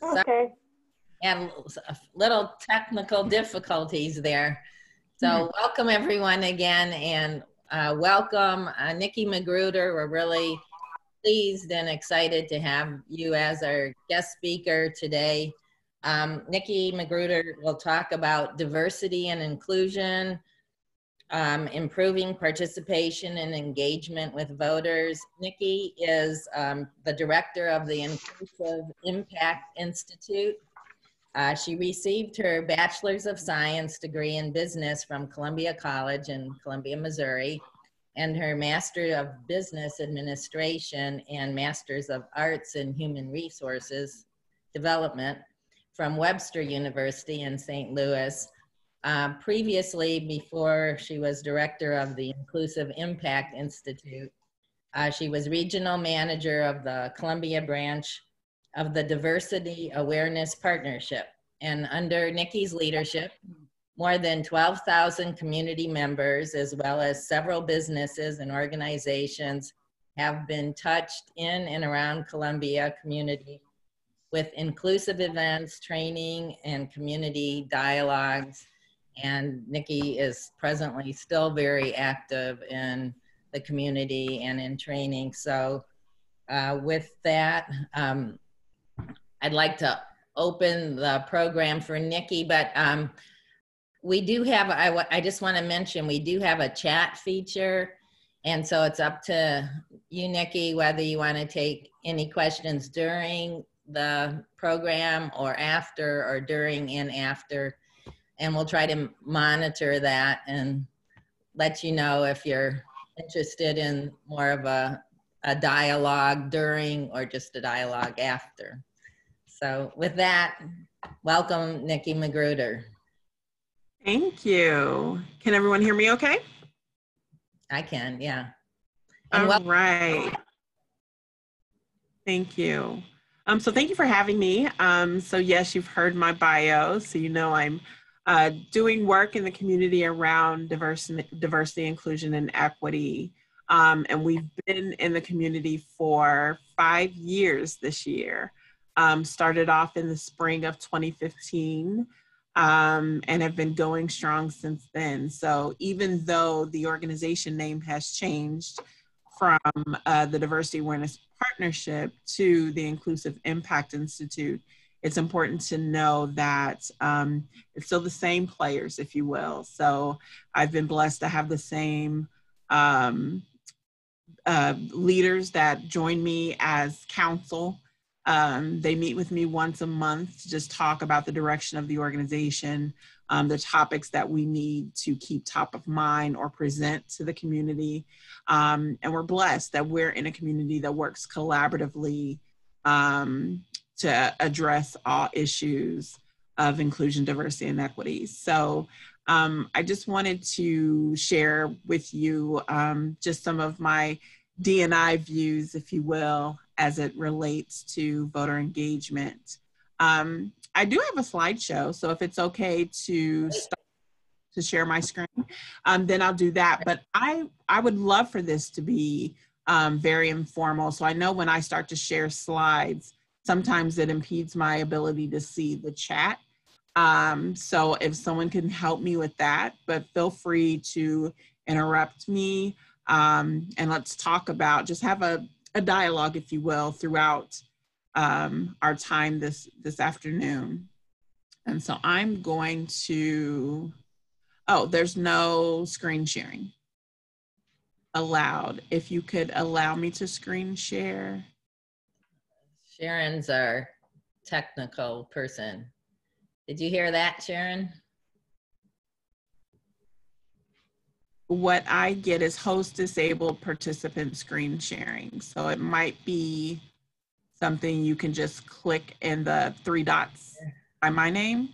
Okay. And little technical difficulties there. So welcome everyone again, and welcome Nikki McGruder. We're really pleased and excited to have you as our guest speaker today. Nikki McGruder will talk about diversity and inclusion, improving participation and engagement with voters. Nikki is the director of the Inclusive Impact Institute. She received her Bachelor's of Science degree in business from Columbia College in Columbia, Missouri, and her Master of Business Administration and Master's of Arts in Human Resources Development from Webster University in St. Louis. Previously, before she was director of the Inclusive Impact Institute, she was regional manager of the Columbia branch of the Diversity Awareness Partnership. And under Nikki's leadership, more than 12,000 community members, as well as several businesses and organizations, have been touched in and around Columbia community with inclusive events, training, and community dialogues. And Nikki is presently still very active in the community and in training. So with that, I'd like to open the program for Nikki, but we do have, I just want to mention, we do have a chat feature. And so it's up to you, Nikki, whether you want to take any questions during the program or after, or during and after. And we'll try to monitor that and let you know if you're interested in more of a dialogue during or just a dialogue after. So with that, welcome, Nikki McGruder. Thank you. Can everyone hear me okay? I can, yeah. And all right. Thank you. So thank you for having me. So yes, you've heard my bio, so you know I'm doing work in the community around diversity, inclusion, and equity. And we've been in the community for 5 years this year. Started off in the spring of 2015 and have been going strong since then. So even though the organization name has changed from the Diversity Awareness Partnership to the Inclusive Impact Institute, it's important to know that it's still the same players, if you will. So I've been blessed to have the same leaders that join me as counsel. They meet with me once a month to just talk about the direction of the organization, the topics that we need to keep top of mind or present to the community. And we're blessed that we're in a community that works collaboratively to address all issues of inclusion, diversity, and equity. So I just wanted to share with you just some of my D&I views, if you will, as it relates to voter engagement. I do have a slideshow, so if it's okay to start to share my screen, then I'll do that. But I would love for this to be very informal. So I know when I start to share slides, sometimes it impedes my ability to see the chat. So if someone can help me with that, but feel free to interrupt me and let's talk about, just have a dialogue, if you will, throughout our time this afternoon. And so I'm going to, oh, there's no screen sharing allowed. If you could allow me to screen share. Sharon's our technical person. Did you hear that, Sharon? What I get is host disabled participant screen sharing. So it might be something you can just click in the 3 dots by my name.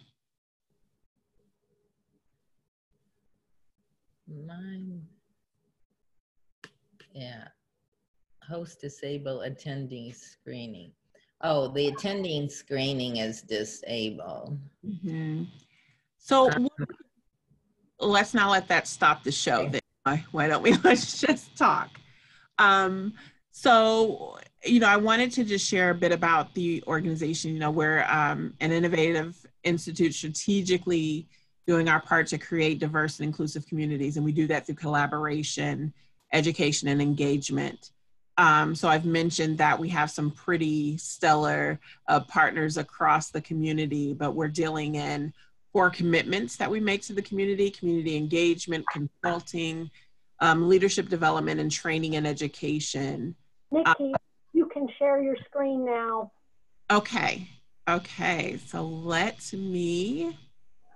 Mine, yeah. Host disable attending screening. Oh, the attending screening is disabled. Mm-hmm. So let's not let that stop the show. Okay. Then. Why don't we let's just talk. So I wanted to just share a bit about the organization. We're an innovative institute strategically doing our part to create diverse and inclusive communities. And we do that through collaboration, education, and engagement. So I've mentioned that we have some pretty stellar partners across the community, but we're dealing in 4 commitments that we make to the community engagement, consulting, leadership development, and training and education. Nikki, you can share your screen now. Okay, so let me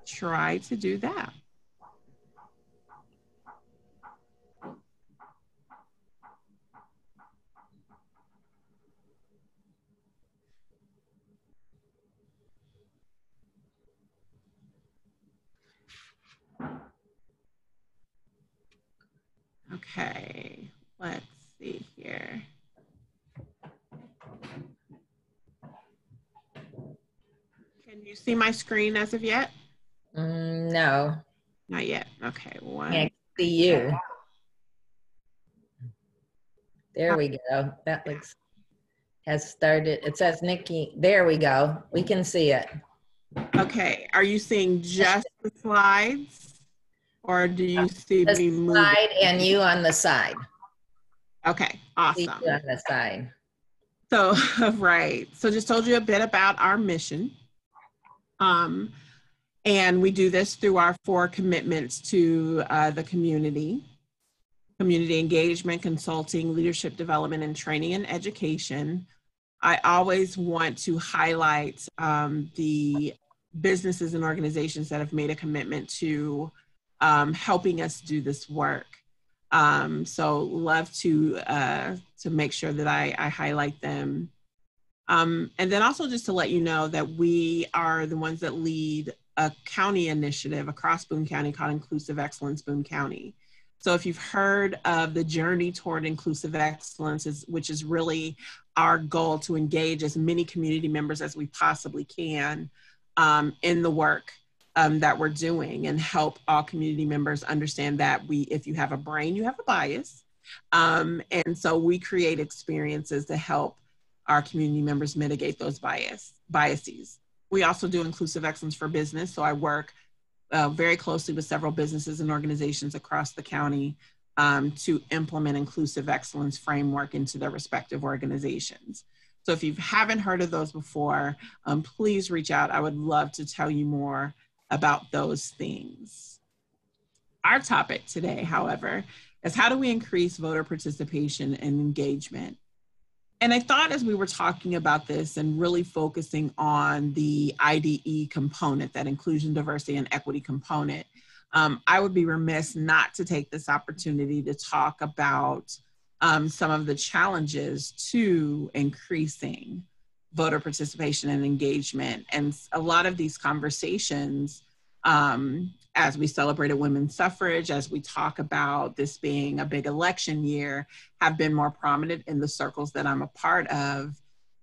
try to do that. Okay, let's see here. Can you see my screen as of yet? No. Not yet. Okay, Can't see you. There we go. That has started. It says Nikki. There we go. We can see it. Okay. Are you seeing just the slides, or do you see me moving? Slide and you on the side. Okay. Awesome. See you on the side. So, right. So just told you a bit about our mission. And we do this through our 4 commitments to the community engagement, consulting, leadership development, and training and education. I always want to highlight the businesses and organizations that have made a commitment to helping us do this work. So love to make sure that I highlight them. And then also just to let you know that we are the ones that lead a county initiative across Boone County called Inclusive Excellence Boone County. So if you've heard of the journey toward inclusive excellence, which is really our goal to engage as many community members as we possibly can in the work that we're doing, and help all community members understand that if you have a brain, you have a bias. And so we create experiences to help our community members mitigate those biases. We also do inclusive excellence for business. So I work very closely with several businesses and organizations across the county to implement inclusive excellence framework into their respective organizations. So if you haven't heard of those before, please reach out. I would love to tell you more about those things. Our topic today, however, is how do we increase voter participation and engagement? And I thought as we were talking about this and really focusing on the IDE component, that inclusion, diversity, and equity component, I would be remiss not to take this opportunity to talk about some of the challenges to increasing voter participation and engagement. And a lot of these conversations, as we celebrated women's suffrage, as we talk about this being a big election year, have been more prominent in the circles that I'm a part of.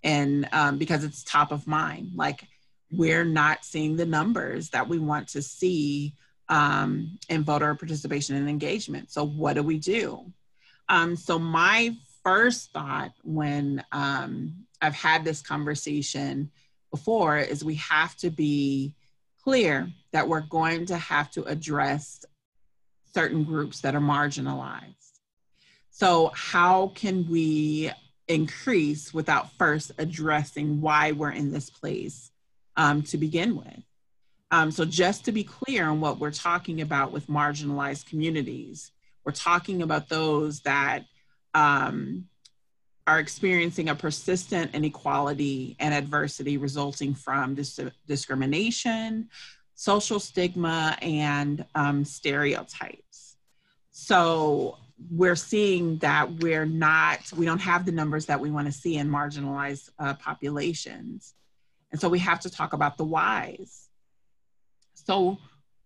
And because it's top of mind, like we're not seeing the numbers that we want to see in voter participation and engagement. So what do? So my first thought when I've had this conversation before is we have to be clear that we're going to have to address certain groups that are marginalized. So how can we increase without first addressing why we're in this place to begin with? So just to be clear on what we're talking about with marginalized communities, we're talking about those that are experiencing a persistent inequality and adversity resulting from discrimination, social stigma, and stereotypes. So we're seeing that we don't have the numbers that we want to see in marginalized populations. And so we have to talk about the whys. So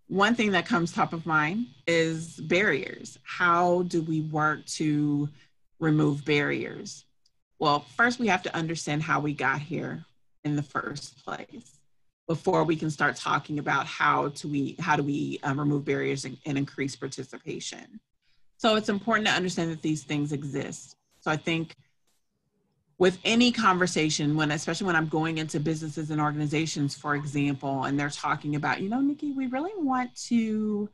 one thing that comes top of mind is barriers. How do we work to remove barriers? Well, first we have to understand how we got here in the first place before we can start talking about how do we remove barriers and increase participation. So it's important to understand that these things exist. So I think with any conversation, especially when I'm going into businesses and organizations, for example, and they're talking about, Nikki, we really want to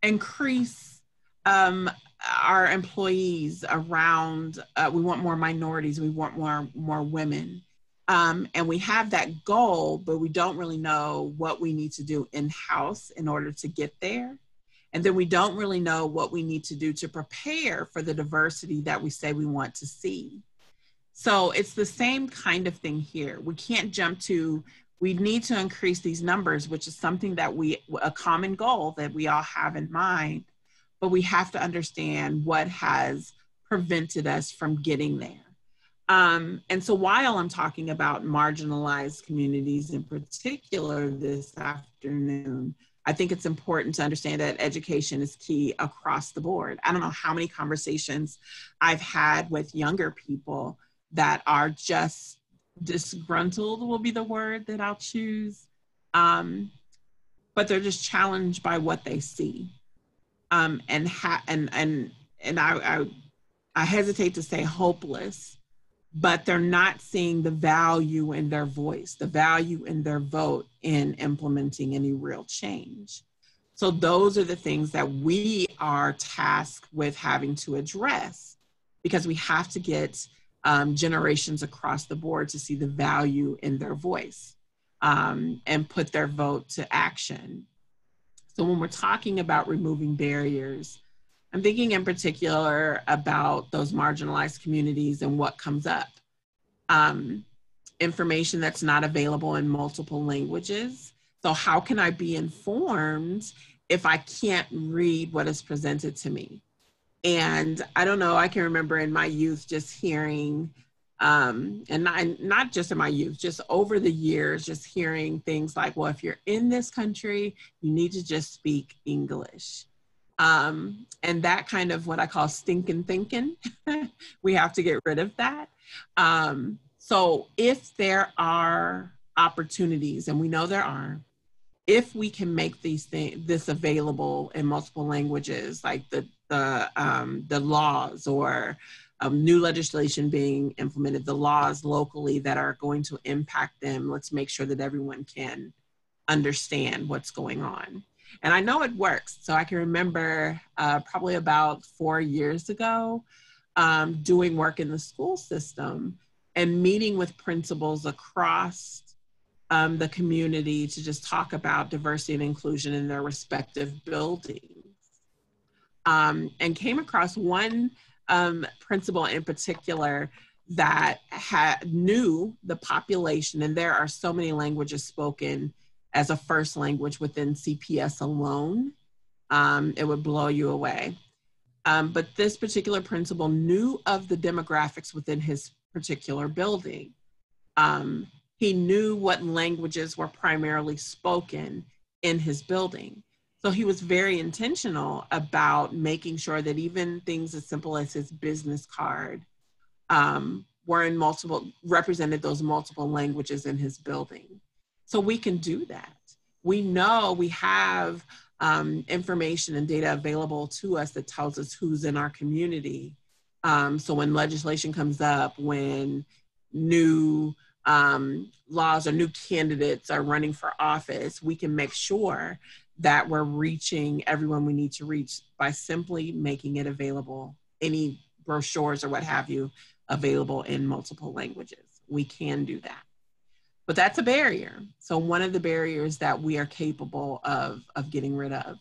increase our employees around, we want more minorities, we want more women. And we have that goal, but we don't really know what we need to do in-house in order to get there. And then we don't really know what we need to do to prepare for the diversity that we say we want to see. So it's the same kind of thing here. We can't jump to, we need to increase these numbers, which is something that a common goal that we all have in mind, but we have to understand what has prevented us from getting there. And so while I'm talking about marginalized communities in particular this afternoon, I think it's important to understand that education is key across the board. I don't know how many conversations I've had with younger people that are just disgruntled, will be the word that I'll choose, but they're just challenged by what they see. And I hesitate to say hopeless, but they're not seeing the value in their voice, the value in their vote in implementing any real change. So those are the things that we are tasked with having to address, because we have to get generations across the board to see the value in their voice and put their vote to action. So when we're talking about removing barriers, I'm thinking in particular about those marginalized communities and what comes up. Information that's not available in multiple languages. So how can I be informed if I can't read what is presented to me? And I don't know, I can remember in my youth just hearing, and not just in my youth, just over the years, just hearing things like, well, if you're in this country, you need to just speak English. And that kind of what I call stinking thinking, we have to get rid of that. So if there are opportunities, and we know there are, if we can make this available in multiple languages, like the laws or new legislation being implemented, the laws locally that are going to impact them, let's make sure that everyone can understand what's going on. And I know it works. So I can remember probably about 4 years ago, doing work in the school system and meeting with principals across the community to just talk about diversity and inclusion in their respective buildings. And came across one principal in particular that knew the population, and there are so many languages spoken as a first language within CPS alone. It would blow you away. But this particular principal knew of the demographics within his particular building. He knew what languages were primarily spoken in his building. So he was very intentional about making sure that even things as simple as his business card were in represented those multiple languages in his building. So we can do that. We know we have information and data available to us that tells us who's in our community. So when legislation comes up, when new laws or new candidates are running for office, we can make sure that we're reaching everyone we need to reach by simply making it available, any brochures or what have you, available in multiple languages. We can do that. But that's a barrier. So one of the barriers that we are capable of getting rid of.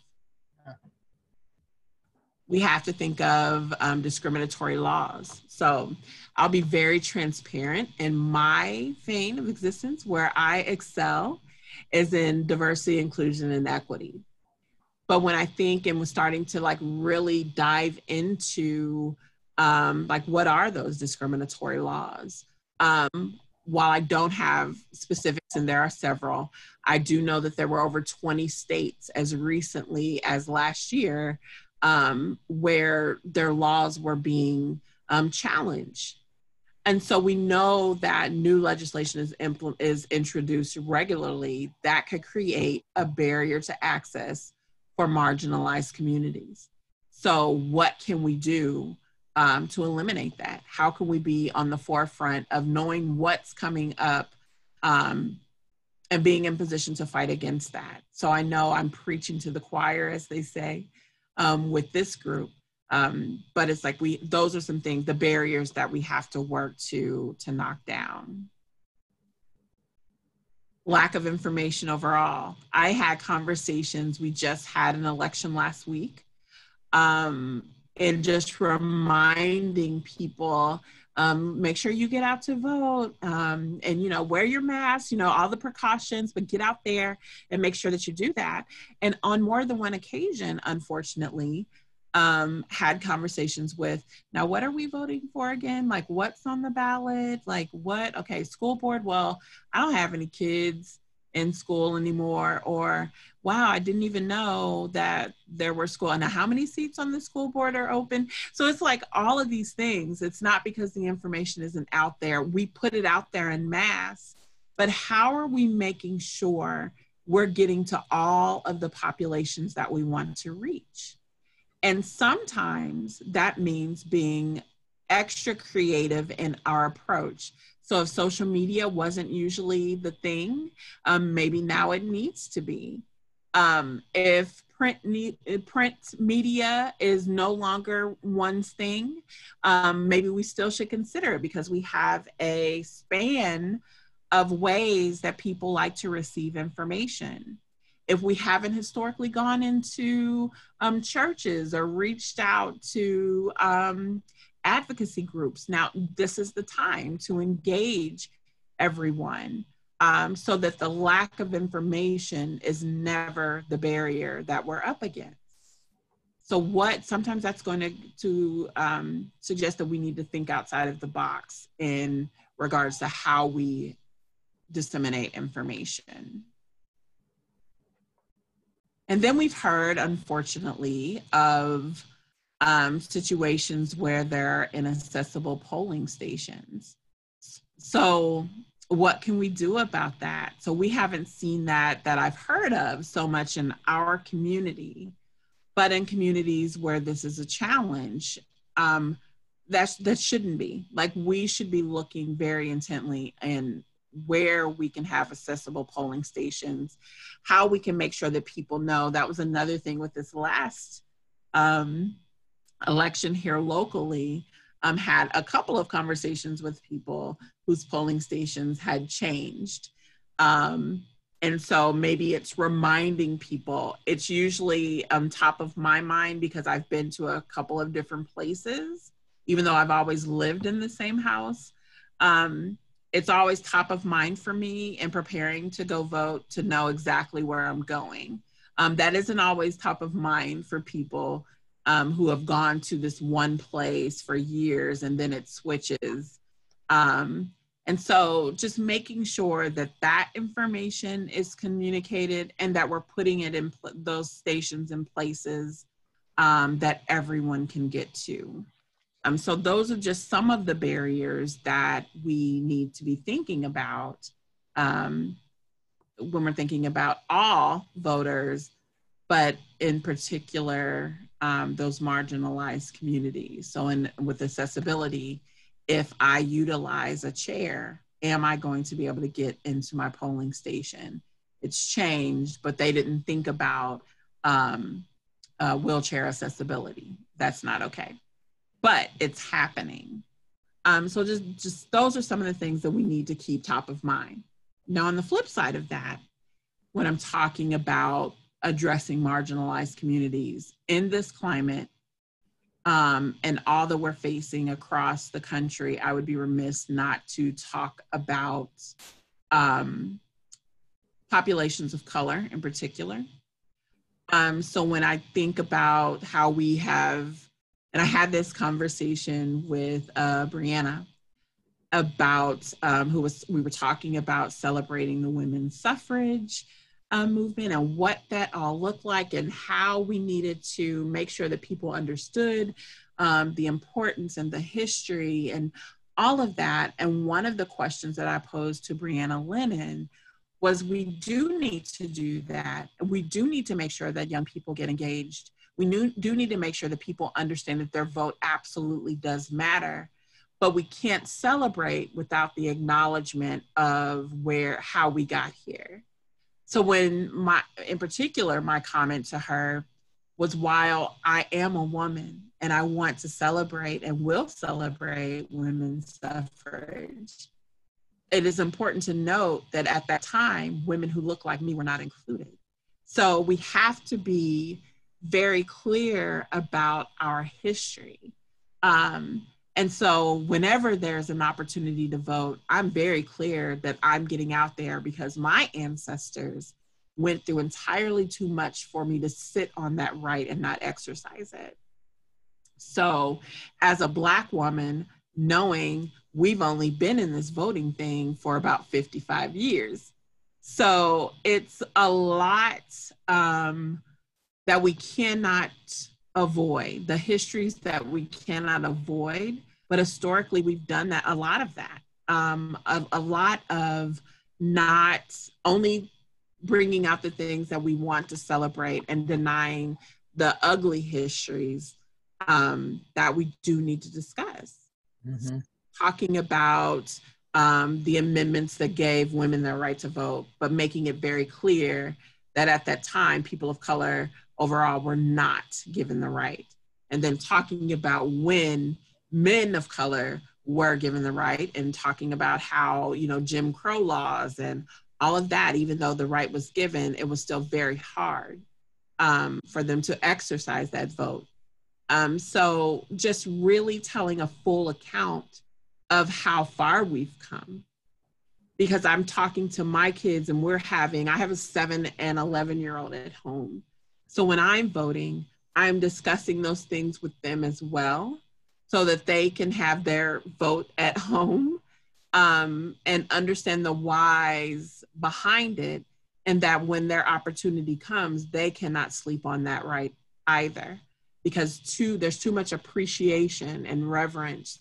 We have to think of discriminatory laws. So I'll be very transparent. In my vein of existence, where I excel is in diversity, inclusion, and equity. But when I think and was starting to like really dive into like what are those discriminatory laws? While I don't have specifics, and there are several, I do know that there were over 20 states as recently as last year where their laws were being challenged. And so we know that new legislation is introduced regularly that could create a barrier to access for marginalized communities. So what can we do to eliminate that? How can we be on the forefront of knowing what's coming up and being in position to fight against that? So I know I'm preaching to the choir, as they say, with this group. But it's like those are some things, the barriers that we have to work to knock down. Lack of information overall. I had conversations, we just had an election last week, and just reminding people, make sure you get out to vote, and, you know, wear your mask, you know, all the precautions, but get out there and make sure that you do that. And on more than one occasion, unfortunately, had conversations with, now what are we voting for again? Like, what's on the ballot? Like, what? Okay, school board, well, I don't have any kids in school anymore. Or, wow, I didn't even know that there were school. Now, how many seats on the school board are open? So it's like all of these things. It's not because the information isn't out there. We put it out there en masse, but how are we making sure we're getting to all of the populations that we want to reach? And sometimes that means being extra creative in our approach. So if social media wasn't usually the thing, maybe now it needs to be. If print media is no longer one's thing, maybe we still should consider it, because we have a span of ways that people like to receive information. If we haven't historically gone into churches or reached out to advocacy groups, now this is the time to engage everyone, so that the lack of information is never the barrier that we're up against. So sometimes that's going to suggest that we need to think outside of the box in regards to how we disseminate information. And then we've heard, unfortunately, of situations where there are inaccessible polling stations. So what can we do about that? So we haven't seen that I've heard of so much in our community, but in communities where this is a challenge, that shouldn't be. Like, we should be looking very intently in where we can have accessible polling stations, how we can make sure that people know. That was another thing with this last election here locally. Had a couple of conversations with people whose polling stations had changed. And so maybe it's reminding people. It's usually top of my mind because I've been to a couple of different places, even though I've always lived in the same house. It's always top of mind for me in preparing to go vote, to know exactly where I'm going. That isn't always top of mind for people who have gone to this one place for years and then it switches. And so just making sure that that information is communicated and that we're putting it in those stations and places that everyone can get to. So those are just some of the barriers that we need to be thinking about when we're thinking about all voters, but in particular, those marginalized communities. So with accessibility, if I utilize a chair, am I going to be able to get into my polling station? It's changed, but they didn't think about wheelchair accessibility. That's not okay. But it's happening. So just those are some of the things that we need to keep top of mind. Now, on the flip side of that, when I'm talking about addressing marginalized communities in this climate and all that we're facing across the country, I would be remiss not to talk about populations of color in particular. So when I think about how we have, and I had this conversation with Brianna about we were talking about celebrating the women's suffrage movement and what that all looked like and how we needed to make sure that people understood the importance and the history and all of that. And one of the questions that I posed to Brianna Lennon was, we do need to do that. We do need to make sure that young people get engaged we do need to make sure that people understand that their vote absolutely does matter, but we can't celebrate without the acknowledgement of how we got here. So in particular, my comment to her was, while I am a woman and I want to celebrate and will celebrate women's suffrage, it is important to note that at that time, women who look like me were not included. So we have to be very clear about our history. And so whenever there's an opportunity to vote, I'm very clear that I'm getting out there because my ancestors went through entirely too much for me to sit on that right and not exercise it. So as a Black woman, knowing we've only been in this voting thing for about 55 years. So it's a lot that we cannot avoid, the histories that we cannot avoid, but historically we've done that, a lot of that, a lot of not only bringing out the things that we want to celebrate and denying the ugly histories that we do need to discuss. Mm-hmm. Talking about the amendments that gave women their right to vote, but making it very clear that at that time, people of color overall were not given the right. And then talking about when men of color were given the right, and talking about how, Jim Crow laws and all of that, even though the right was given, it was still very hard for them to exercise that vote. So just really telling a full account of how far we've come. Because I'm talking to my kids and I have a 7 and 11-year-old at home. So when I'm voting, I'm discussing those things with them as well, so that they can have their vote at home and understand the whys behind it, and that when their opportunity comes, they cannot sleep on that right either, because there's too much appreciation and reverence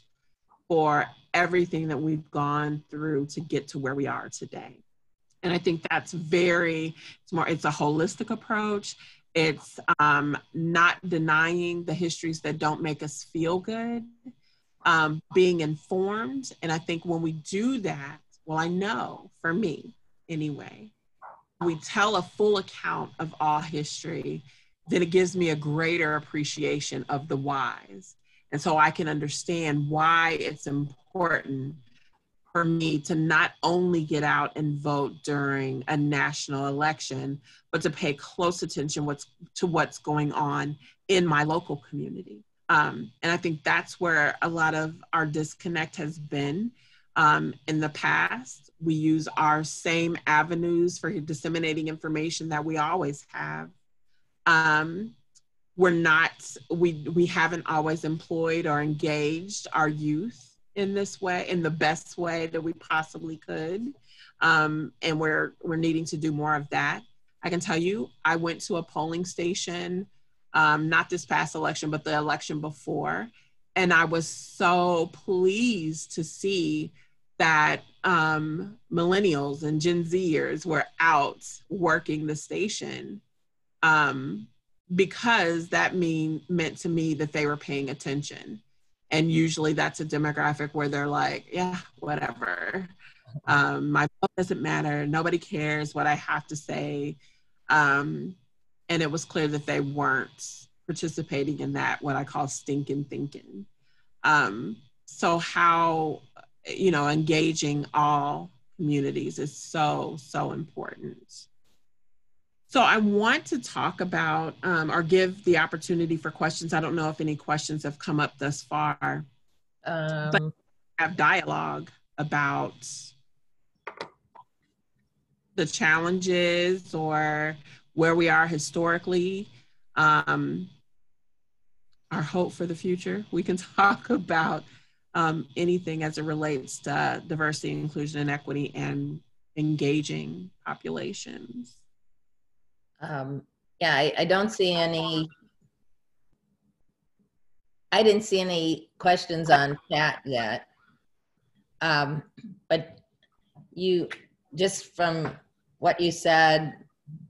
for everything that we've gone through to get to where we are today. And I think that's it's a holistic approach. It's not denying the histories that don't make us feel good, being informed. And I think when we do that, well, I know for me anyway, we tell a full account of all history, then it gives me a greater appreciation of the whys. And so I can understand why it's important for me to not only get out and vote during a national election, but to pay close attention to what's going on in my local community. And I think that's where a lot of our disconnect has been. In the past, we use our same avenues for disseminating information that we always have. We haven't always employed or engaged our youth in this way, in the best way that we possibly could. And we're needing to do more of that. I can tell you, I went to a polling station, not this past election, but the election before. And I was so pleased to see that millennials and Gen Zers were out working the station, because that meant to me that they were paying attention. And usually that's a demographic where they're like, yeah, whatever. My vote doesn't matter. Nobody cares what I have to say. And it was clear that they weren't participating in that, what I call stinking thinking. So how, engaging all communities is so, so important. So I want to talk about or give the opportunity for questions. I don't know if any questions have come up thus far, but have dialogue about the challenges or where we are historically, our hope for the future. We can talk about anything as it relates to diversity, inclusion, and equity, and engaging populations. Yeah, I don't see any. I didn't see any questions on chat yet. But you, just from what you said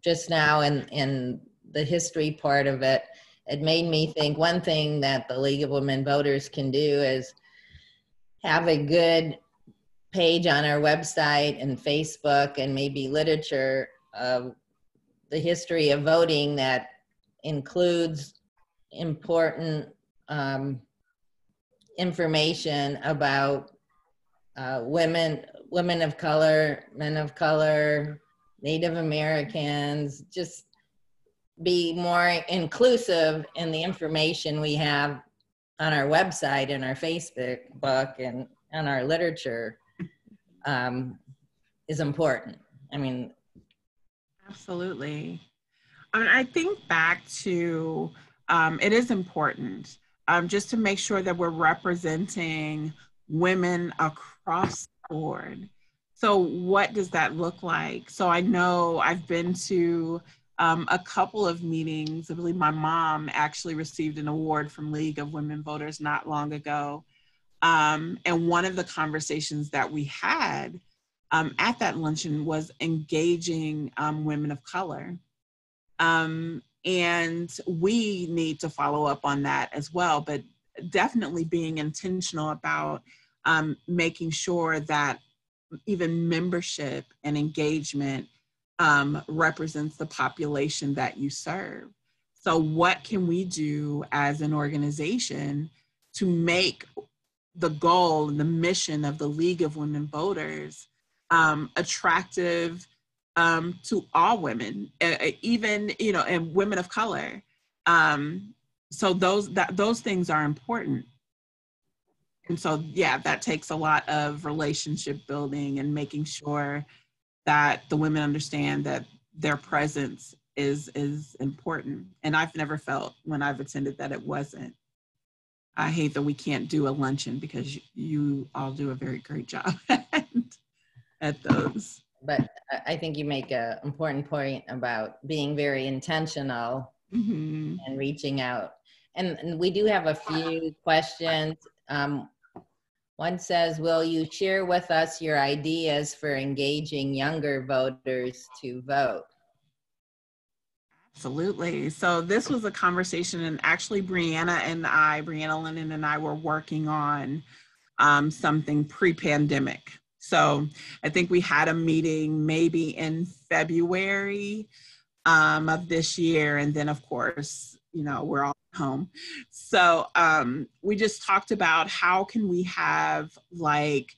just now in the history part of it, it made me think one thing that the League of Women Voters can do is have a good page on our website and Facebook and maybe literature of the history of voting that includes important information about women of color, men of color, Native Americans, just be more inclusive in the information we have on our website and our Facebook and on our literature is important. I mean, absolutely. I mean, I think back to it is important just to make sure that we're representing women across the board. So what does that look like? So I know I've been to a couple of meetings. I believe my mom actually received an award from League of Women Voters not long ago. And one of the conversations that we had at that luncheon was engaging women of color. And we need to follow up on that as well, but definitely being intentional about making sure that even membership and engagement represents the population that you serve. So what can we do as an organization to make the goal and the mission of the League of Women Voters attractive to all women, even, you know, and women of color. So those things are important. And so, yeah, that takes a lot of relationship building and making sure that the women understand that their presence is important. And I've never felt when I've attended that it wasn't. I hate that we can't do a luncheon because you all do a very great job at those. But I think you make an important point about being very intentional and reaching out. And we do have a few questions. One says, will you share with us your ideas for engaging younger voters to vote? Absolutely. So this was a conversation, and actually Brianna Lennon and I were working on something pre-pandemic. So I think we had a meeting maybe in February of this year. And then of course, you know, we're all home. So we just talked about how can we have like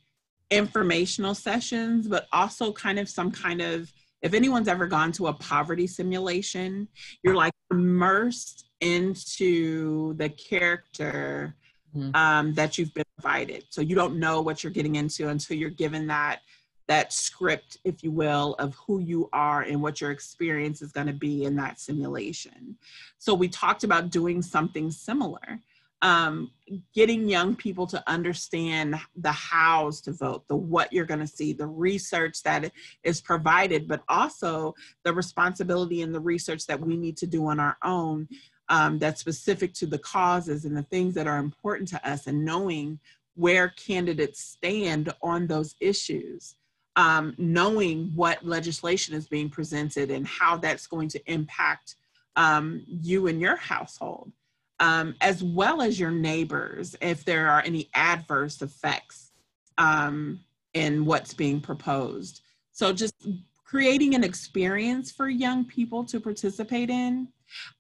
informational sessions, but also kind of some kind of, if anyone's ever gone to a poverty simulation, you're like immersed into the character that you've been provided. So you don't know what you're getting into until you're given that script, if you will, of who you are and what your experience is going to be in that simulation. So we talked about doing something similar, getting young people to understand the hows to vote, the what you're going to see, the research that is provided, but also the responsibility and the research that we need to do on our own that's specific to the causes and the things that are important to us, and knowing where candidates stand on those issues, knowing what legislation is being presented and how that's going to impact you and your household, as well as your neighbors, if there are any adverse effects in what's being proposed. So just creating an experience for young people to participate in.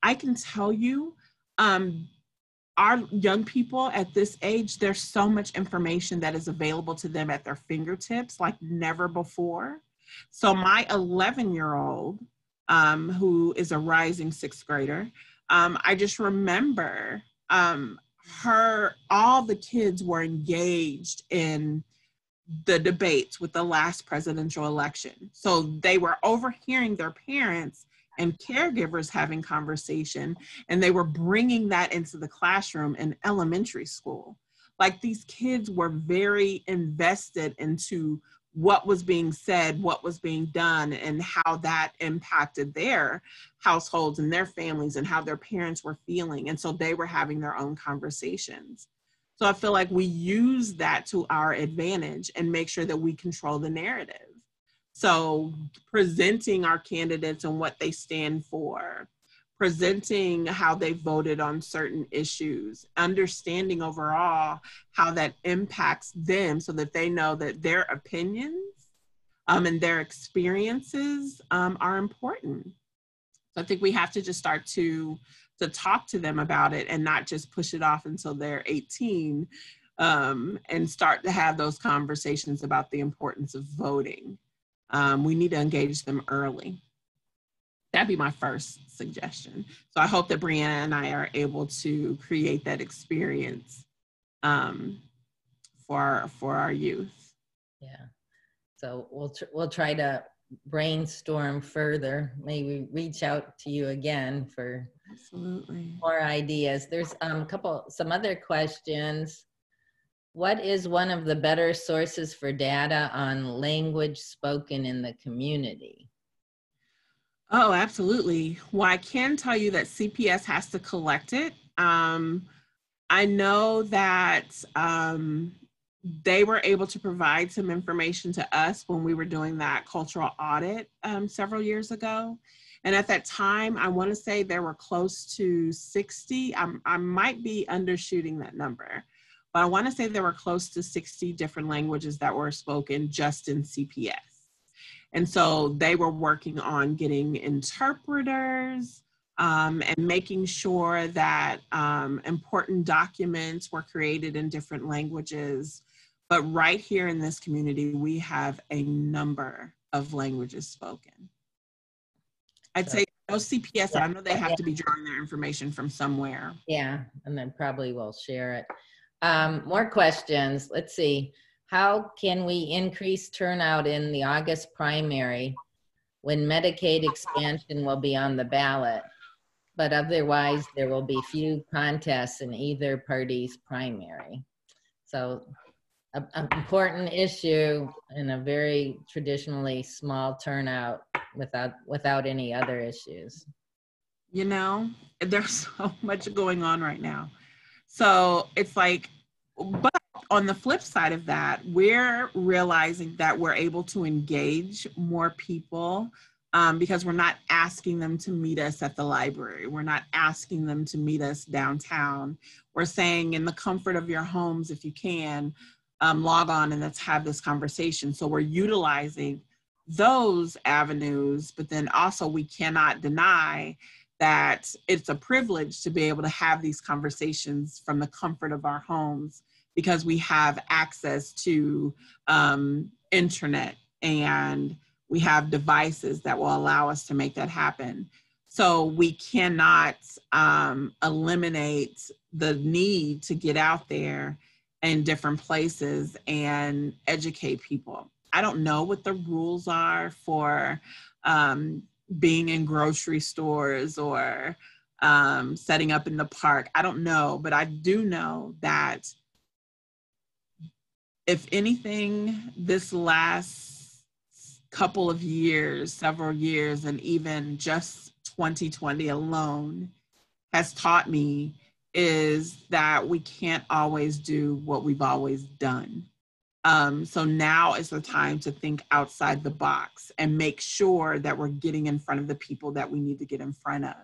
I can tell you, our young people at this age, there's so much information that is available to them at their fingertips like never before. So my 11-year-old, who is a rising sixth grader, I just remember all the kids were engaged in the debates with the last presidential election. So they were overhearing their parents and caregivers having conversation, and they were bringing that into the classroom in elementary school. Like, these kids were very invested into what was being said, what was being done, and how that impacted their households and their families and how their parents were feeling. And so they were having their own conversations. So I feel like we use that to our advantage and make sure that we control the narrative. So presenting our candidates and what they stand for, presenting how they voted on certain issues, understanding overall how that impacts them so that they know that their opinions and their experiences are important. So I think we have to just start to talk to them about it and not just push it off until they're 18 and start to have those conversations about the importance of voting. We need to engage them early. That'd be my first suggestion. So I hope that Brianna and I are able to create that experience for our youth. Yeah. So we'll try to brainstorm further. Maybe reach out to you again for absolutely more ideas. There's some other questions. What is one of the better sources for data on language spoken in the community? Oh, absolutely. Well, I can tell you that CPS has to collect it. I know that they were able to provide some information to us when we were doing that cultural audit several years ago. And at that time, I want to say there were close to 60. I might be undershooting that number, but I want to say there were close to 60 different languages that were spoken just in CPS. And so they were working on getting interpreters and making sure that important documents were created in different languages. But right here in this community, we have a number of languages spoken. I'd say those CPS, I know they have to be drawing their information from somewhere. Yeah, and then probably we'll share it. More questions. Let's see. How can we increase turnout in the August primary when Medicaid expansion will be on the ballot, but otherwise there will be few contests in either party's primary? So an important issue and a very traditionally small turnout without any other issues. You know, there's so much going on right now. So it's like, but on the flip side of that, we're realizing that we're able to engage more people because we're not asking them to meet us at the library. We're not asking them to meet us downtown. We're saying in the comfort of your homes, if you can, log on and let's have this conversation. So we're utilizing those avenues, but then also we cannot deny that it's a privilege to be able to have these conversations from the comfort of our homes because we have access to internet and we have devices that will allow us to make that happen. So we cannot eliminate the need to get out there in different places and educate people. I don't know what the rules are for being in grocery stores or setting up in the park. I don't know, but I do know that if anything, this last couple of years, several years, and even just 2020 alone has taught me is that we can't always do what we've always done. So now is the time to think outside the box and make sure that we're getting in front of the people that we need to get in front of.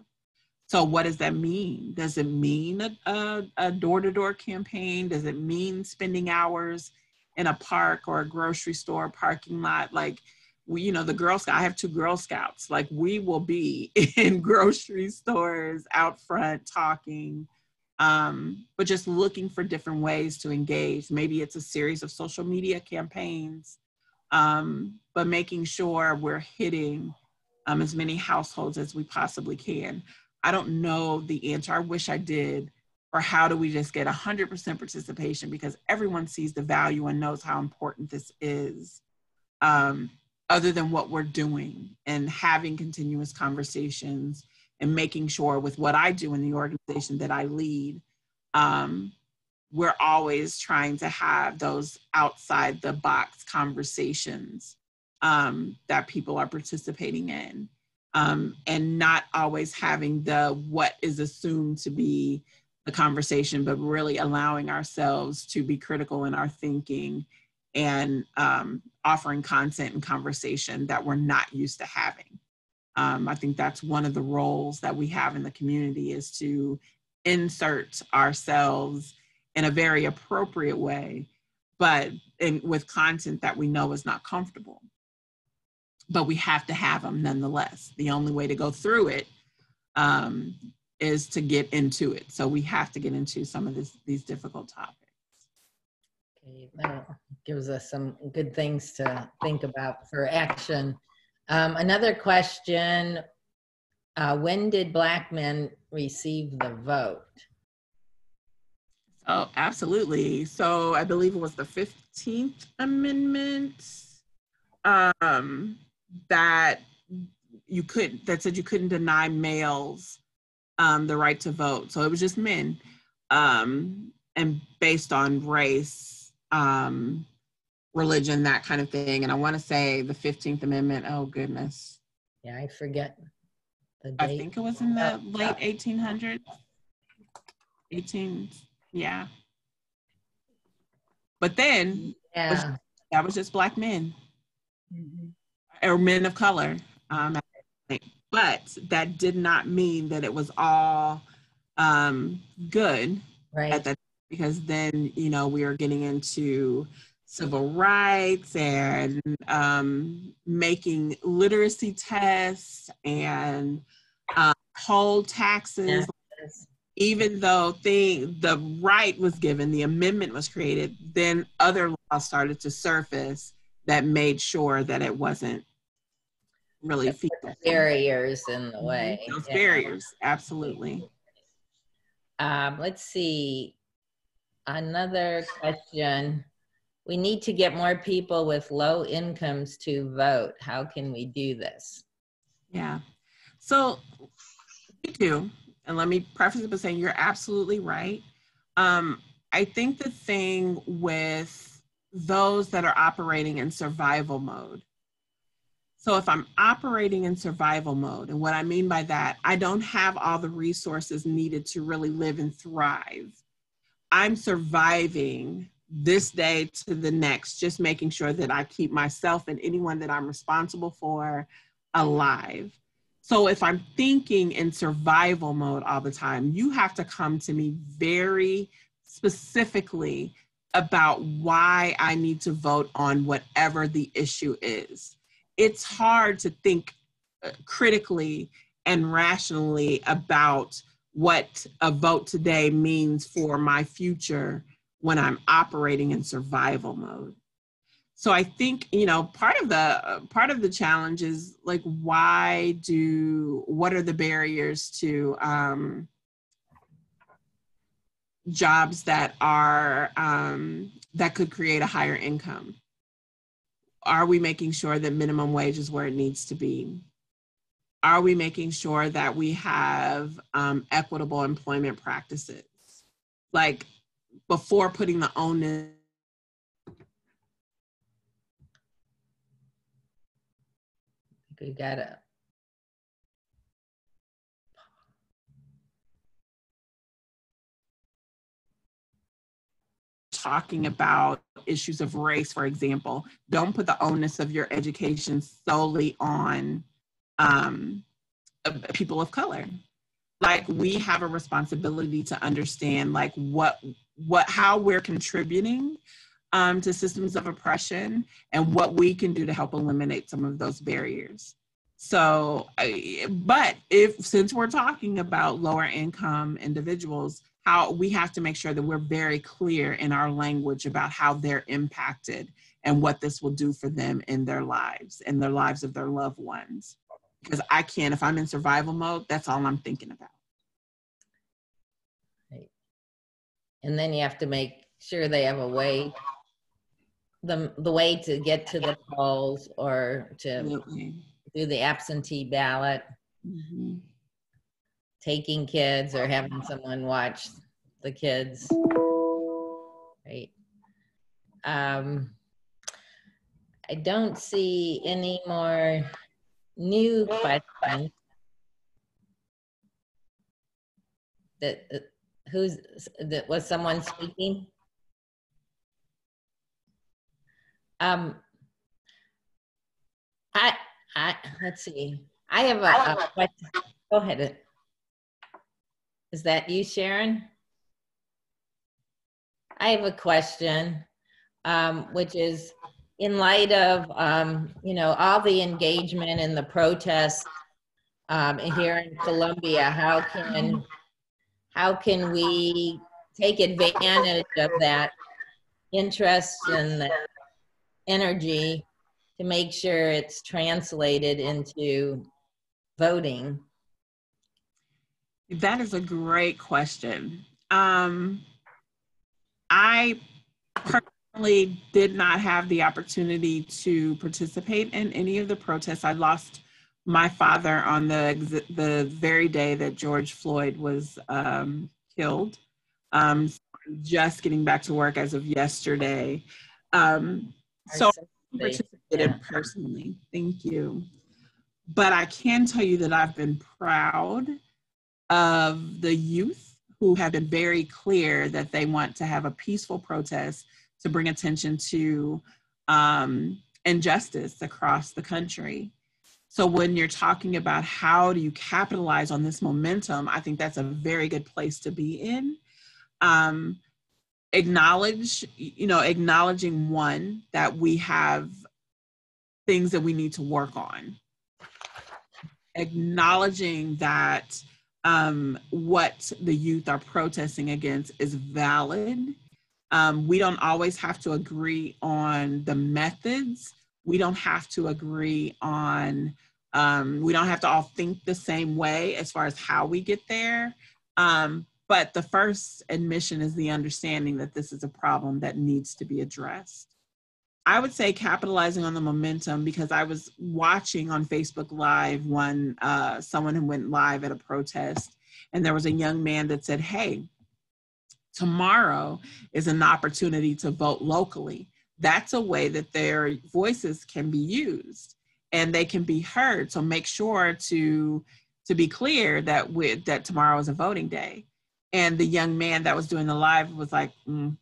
So what does that mean? Does it mean a door-to-door campaign? Does it mean spending hours in a park or a grocery store parking lot? Like, we, the Girl Scouts, I have 2 Girl Scouts. Like, we will be in grocery stores out front talking, but just looking for different ways to engage. Maybe it's a series of social media campaigns, but making sure we're hitting as many households as we possibly can. I don't know the answer. I wish I did. Or how do we just get 100% participation because everyone sees the value and knows how important this is, other than what we're doing and having continuous conversations and making sure with what I do in the organization that I lead, we're always trying to have those outside the box conversations that people are participating in, and not always having the what is assumed to be the conversation, but really allowing ourselves to be critical in our thinking and offering content and conversation that we're not used to having. I think that's one of the roles that we have in the community, is to insert ourselves in a very appropriate way, but with content that we know is not comfortable. But we have to have them nonetheless. The only way to go through it is to get into it. So we have to get into some of these difficult topics. Okay, that gives us some good things to think about for action. Another question, when did Black men receive the vote? Oh, absolutely. So I believe it was the 15th Amendment that said you couldn't deny males the right to vote. So it was just men, and based on race, religion, that kind of thing. And I want to say the 15th Amendment, oh goodness. Yeah, I forget the date. I think it was in the late 1800s. Yeah. But then yeah, that was just Black men, or men of color. But that did not mean that it was all good, right. at that, because then, we are getting into civil rights and making literacy tests and poll taxes. Yes. Even though the right was given, the amendment was created, then other laws started to surface that made sure that it wasn't really feasible. Barriers in the way. Those barriers, absolutely. Let's see. Another question. We need to get more people with low incomes to vote. How can we do this? Yeah. So we do. And let me preface it by saying you're absolutely right. I think the thing with those that are operating in survival mode, so if I'm operating in survival mode, and what I mean by that, I don't have all the resources needed to really live and thrive. I'm surviving this day to the next, just making sure that I keep myself and anyone that I'm responsible for alive. So if I'm thinking in survival mode all the time, you have to come to me very specifically about why I need to vote on whatever the issue is. It's hard to think critically and rationally about what a vote today means for my future when I'm operating in survival mode. So I think, part of the challenge is like, what are the barriers to jobs that are, that could create a higher income? Are we making sure that minimum wage is where it needs to be? Are we making sure that we have equitable employment practices? Like, before putting the onus. We gotta. Talking about issues of race, for example, don't put the onus of your education solely on people of color. Like, we have a responsibility to understand like how we're contributing to systems of oppression and what we can do to help eliminate some of those barriers. So, but since we're talking about lower income individuals, how we have to make sure that we're very clear in our language about how they're impacted and what this will do for them in their lives and their lives of their loved ones. Because if I'm in survival mode, that's all I'm thinking about. Right. And then you have to make sure they have a way, the way to get to the polls or to Absolutely. do the absentee ballot, taking kids or having someone watch the kids. Right. I don't see any more new questions. Was someone speaking? Let's see. I have a question. Go ahead. Is that you, Sharon? I have a question, which is in light of, all the engagement and the protests here in Colombia, how can we take advantage of that interest and the energy to make sure it's translated into voting? That is a great question. I personally did not have the opportunity to participate in any of the protests. I lost my father on the very day that George Floyd was killed. Just getting back to work as of yesterday. So I participated personally. Thank you. But I can tell you that I've been proud of the youth who have been very clear that they want to have a peaceful protest to bring attention to injustice across the country. So when you're talking about how do you capitalize on this momentum, I think that's a very good place to be in. Acknowledging one, that we have things that we need to work on. Acknowledging that what the youth are protesting against is valid. We don't always have to agree on the methods. We don't have to agree on, we don't have to all think the same way as far as how we get there. But the first admission is the understanding that this is a problem that needs to be addressed. I would say capitalizing on the momentum, because I was watching on Facebook Live when someone who went live at a protest, and there was a young man that said, hey, tomorrow is an opportunity to vote locally. That's a way that their voices can be used and they can be heard. So make sure to be clear that tomorrow is a voting day. And the young man that was doing the live was like,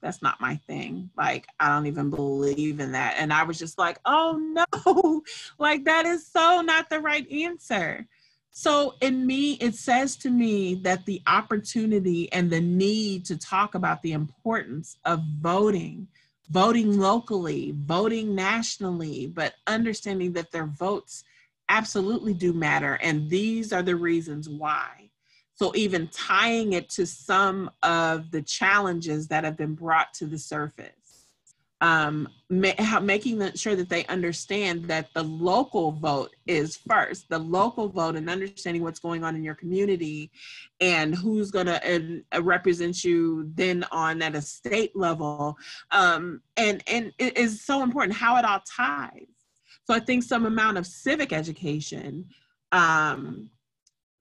that's not my thing. Like, I don't even believe in that. And I was just like, oh no, like that is so not the right answer. So in me, it says to me that the opportunity and the need to talk about the importance of voting locally, voting nationally, but understanding that their votes absolutely do matter. And these are the reasons why. So even tying it to some of the challenges that have been brought to the surface, making sure that they understand that the local vote is first, the local vote, and understanding what's going on in your community and who's going to represent you then on at a state level. And it is so important how it all ties. So I think some amount of civic education,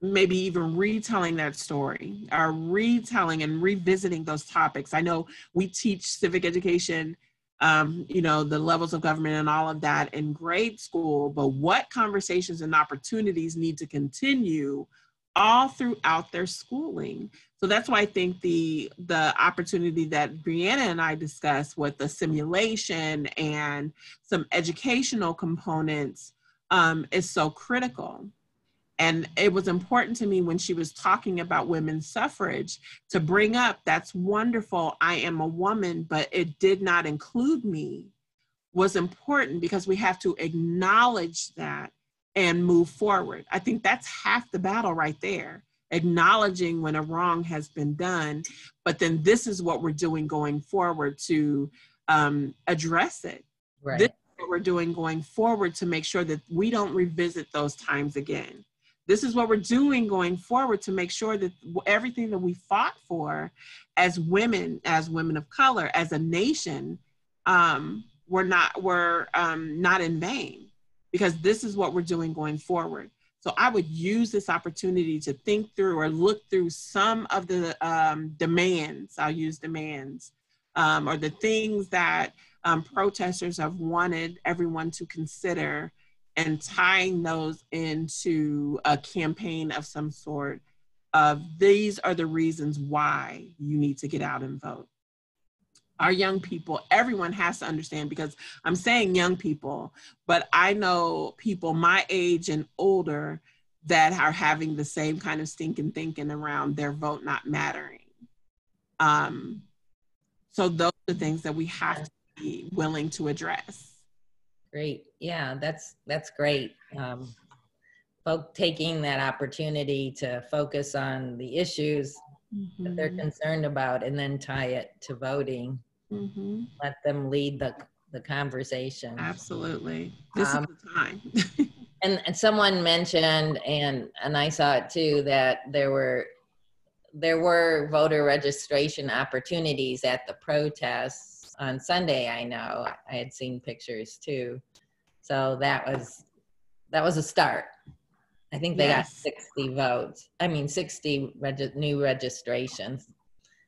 maybe even retelling that story, or retelling and revisiting those topics. I know we teach civic education, the levels of government and all of that in grade school, but what conversations and opportunities need to continue all throughout their schooling. So that's why I think the opportunity that Brianna and I discussed with the simulation and some educational components is so critical. And it was important to me when she was talking about women's suffrage to bring up, that's wonderful, I am a woman, but it did not include me, was important because we have to acknowledge that and move forward. I think that's half the battle right there, acknowledging when a wrong has been done, but then this is what we're doing going forward to address it. Right. This is what we're doing going forward to make sure that we don't revisit those times again. This is what we're doing going forward to make sure that everything that we fought for as women of color, as a nation, were not in vain, because this is what we're doing going forward. So I would use this opportunity to think through or look through some of the demands, I'll use demands, or the things that protesters have wanted everyone to consider, and tying those into a campaign of some sort of, these are the reasons why you need to get out and vote. our young people, everyone has to understand, because I'm saying young people, but I know people my age and older that are having the same kind of stinking thinking around their vote not mattering. So those are things that we have to be willing to address. Great. Yeah, that's great. Folk taking that opportunity to focus on the issues that they're concerned about and then tie it to voting. Let them lead the conversation. Absolutely. This is the time. And someone mentioned, and I saw it too, that there were voter registration opportunities at the protests on Sunday. I know I had seen pictures too. So that was a start. I think they got 60 votes. I mean, 60 new registrations.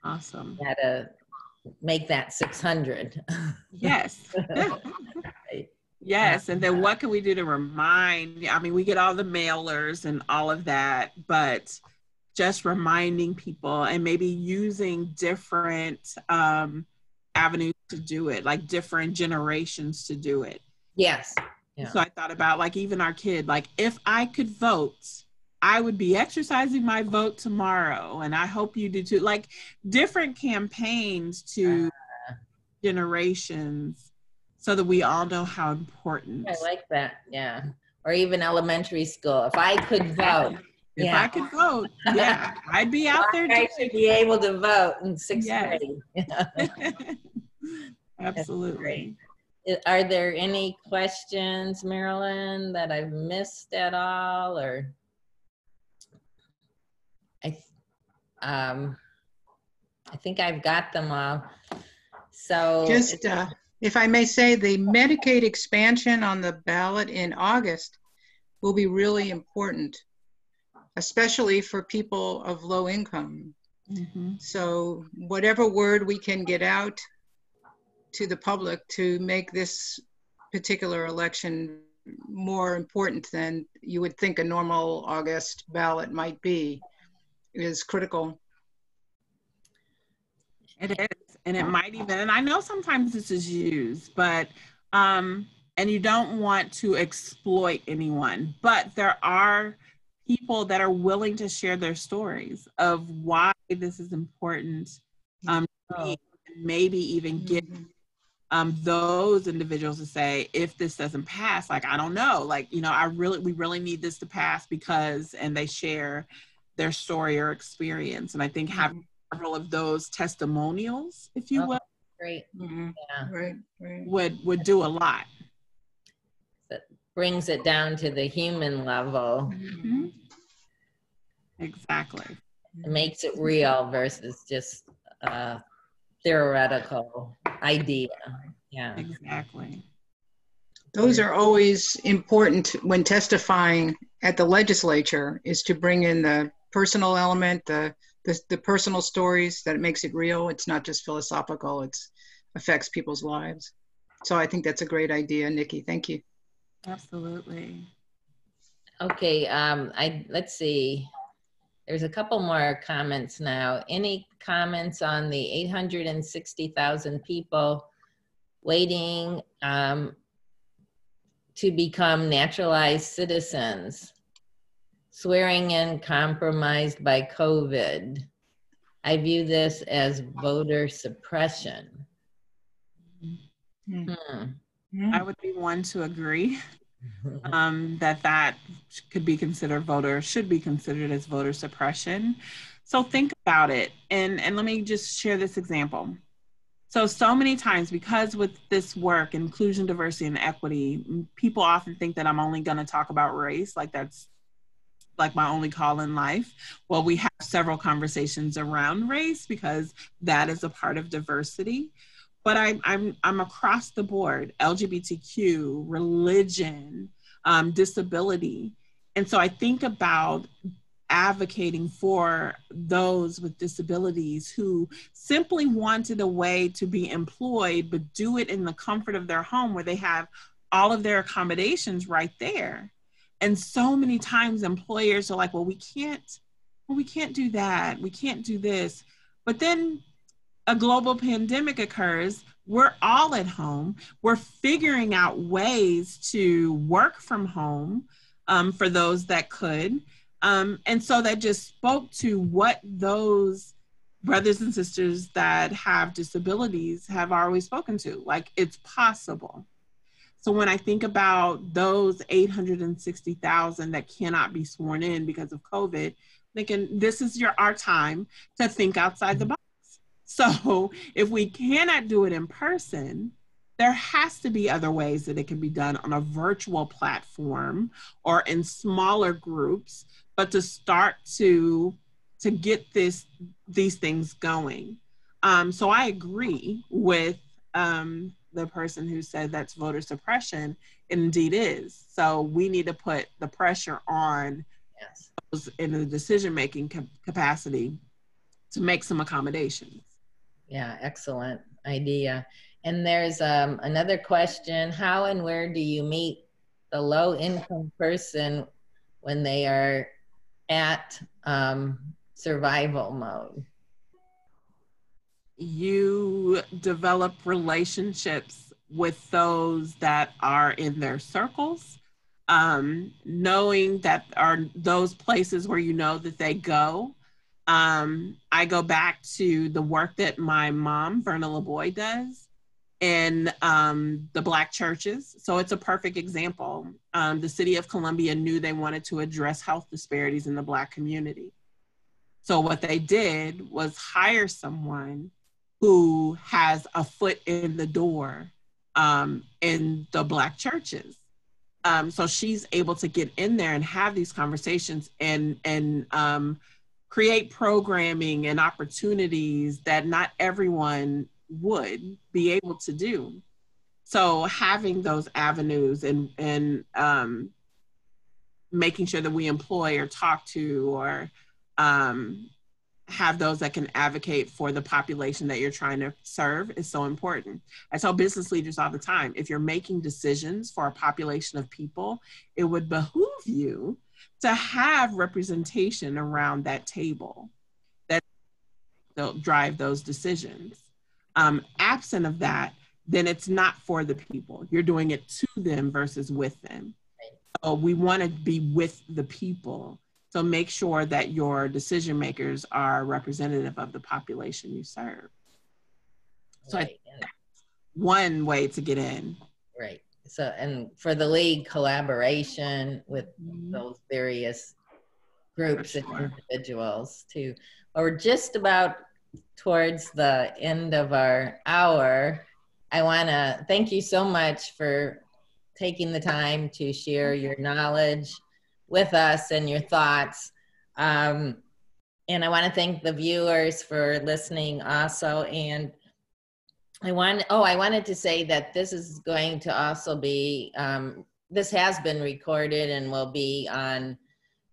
Awesome. Had to make that 600. Yes. Right. Yes. And then what can we do to remind? I mean, we get all the mailers and all of that, but just reminding people and maybe using different avenues to do it, like different generations to do it. Yes. Yeah. So I thought about, like, even our kid, like, if I could vote, I would be exercising my vote tomorrow. And I hope you do too. Like, different campaigns to generations so that we all know how important. I like that. Yeah. Or even elementary school. If I could vote. If I could vote, I'd be out there. I should be able to vote in sixth grade. Absolutely. Are there any questions, Marilyn, that I've missed at all, or I think I've got them all. So just if I may say, the Medicaid expansion on the ballot in August will be really important, especially for people of low income. So whatever word we can get out to the public to make this particular election more important than you would think a normal August ballot might be is critical. It is, and it might even, and I know sometimes this is used, but, and you don't want to exploit anyone, but there are people that are willing to share their stories of why this is important, maybe even get those individuals to say, if this doesn't pass, like, I don't know, like, you know, we really need this to pass because, and they share their story or experience. And I think having several of those testimonials, if you will, great. would do a lot. That brings it down to the human level. Exactly. It makes it real versus just theoretical idea. Yeah, exactly. Those are always important when testifying at the legislature, is to bring in the personal element, the personal stories, that it makes it real. It's not just philosophical, it affects people's lives. So I think that's a great idea, Nikki. Thank you. Absolutely. Okay, let's see. There's a couple more comments now. Any comments on the 860,000 people waiting to become naturalized citizens, swearing in compromised by COVID? I view this as voter suppression. I would be one to agree that could be considered should be considered as voter suppression. So think about it. And let me just share this example. So many times, because with this work, inclusion, diversity, and equity, people often think that I'm only going to talk about race, like that's like my only call in life. Well, we have several conversations around race because that is a part of diversity. But I'm across the board: LGBTQ, religion, disability. And so I think about advocating for those with disabilities who simply wanted a way to be employed, but do it in the comfort of their home where they have all of their accommodations right there. And so many times employers are like, well, we can't do that. We can't do this. But then a global pandemic occurs, we're all at home. We're figuring out ways to work from home for those that could. And so that just spoke to what those brothers and sisters that have disabilities have always spoken to. Like, it's possible. So when I think about those 860,000 that cannot be sworn in because of COVID, thinking this is our time to think outside the box. So if we cannot do it in person, there has to be other ways that it can be done on a virtual platform or in smaller groups, but to start to get these things going. So I agree with the person who said that's voter suppression. It indeed is. So we need to put the pressure on those in the decision-making capacity to make some accommodations. Yeah, excellent idea. And there's another question. How and where do you meet the low-income person when they are at survival mode? You develop relationships with those that are in their circles, knowing that are those places where you know that they go. I go back to the work that my mom, Verna LeBoy, does in the Black churches. So it's a perfect example. The city of Columbia knew they wanted to address health disparities in the Black community. So what they did was hire someone who has a foot in the door in the Black churches. So she's able to get in there and have these conversations and create programming and opportunities that not everyone would be able to do. So having those avenues and making sure that we employ or talk to or have those that can advocate for the population that you're trying to serve is so important. I tell business leaders all the time, if you're making decisions for a population of people, it would behoove you to have representation around that table that they'll drive those decisions. Absent of that, then it's not for the people. You're doing it to them versus with them. So we want to be with the people. So make sure that your decision makers are representative of the population you serve. So Right. One way to get in. Right. So, and for the league, collaboration with those various groups and individuals too. We're just about towards the end of our hour. I want to thank you so much for taking the time to share your knowledge with us and your thoughts. And I want to thank the viewers for listening also. And I wanted to say that this is going to also be, this has been recorded and will be on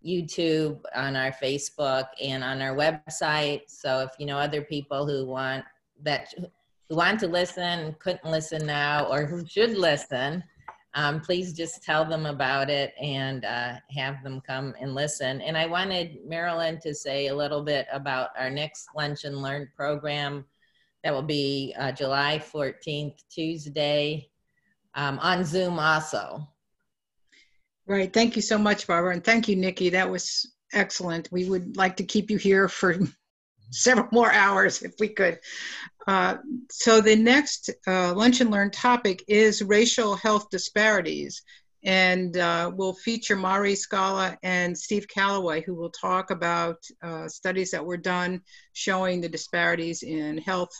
YouTube, on our Facebook, and on our website. So if you know other people who want to listen, couldn't listen now, or who should listen, please just tell them about it and have them come and listen. And I wanted Marilyn to say a little bit about our next Lunch and Learn program that will be July 14th, Tuesday, on Zoom also. Right. Thank you so much, Barbara. And thank you, Nikki. That was excellent. We would like to keep you here for several more hours if we could. So the next Lunch and Learn topic is racial health disparities. And we'll feature Mari Scala and Steve Calloway, who will talk about studies that were done showing the disparities in health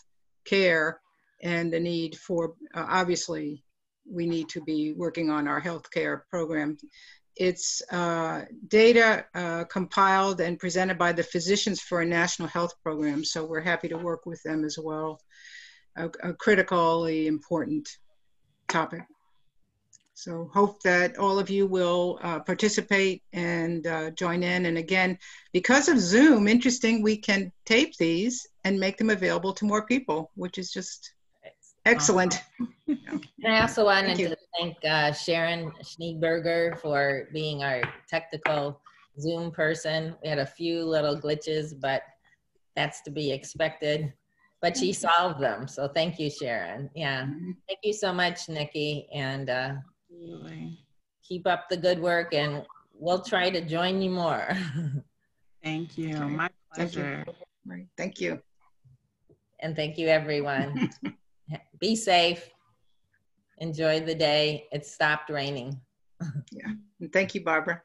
care and the need for, obviously, we need to be working on our healthcare program. It's data compiled and presented by the Physicians for a National Health Program, so we're happy to work with them as well. A critically important topic. So hope that all of you will participate and join in. And again, because of Zoom, interesting, we can tape these and make them available to more people, which is just excellent. And I also wanted to thank Sharon Schneeberger for being our technical Zoom person. We had a few little glitches, but that's to be expected. but she solved them. So thank you, Sharon. Yeah. Mhm. Thank you so much, Nikki. And Absolutely. keep up the good work, and we'll try to join you more. Thank you. Okay. My Thank you. pleasure. Right. Thank you. And thank you, everyone. Be safe. Enjoy the day. It stopped raining. Yeah. And thank you, Barbara.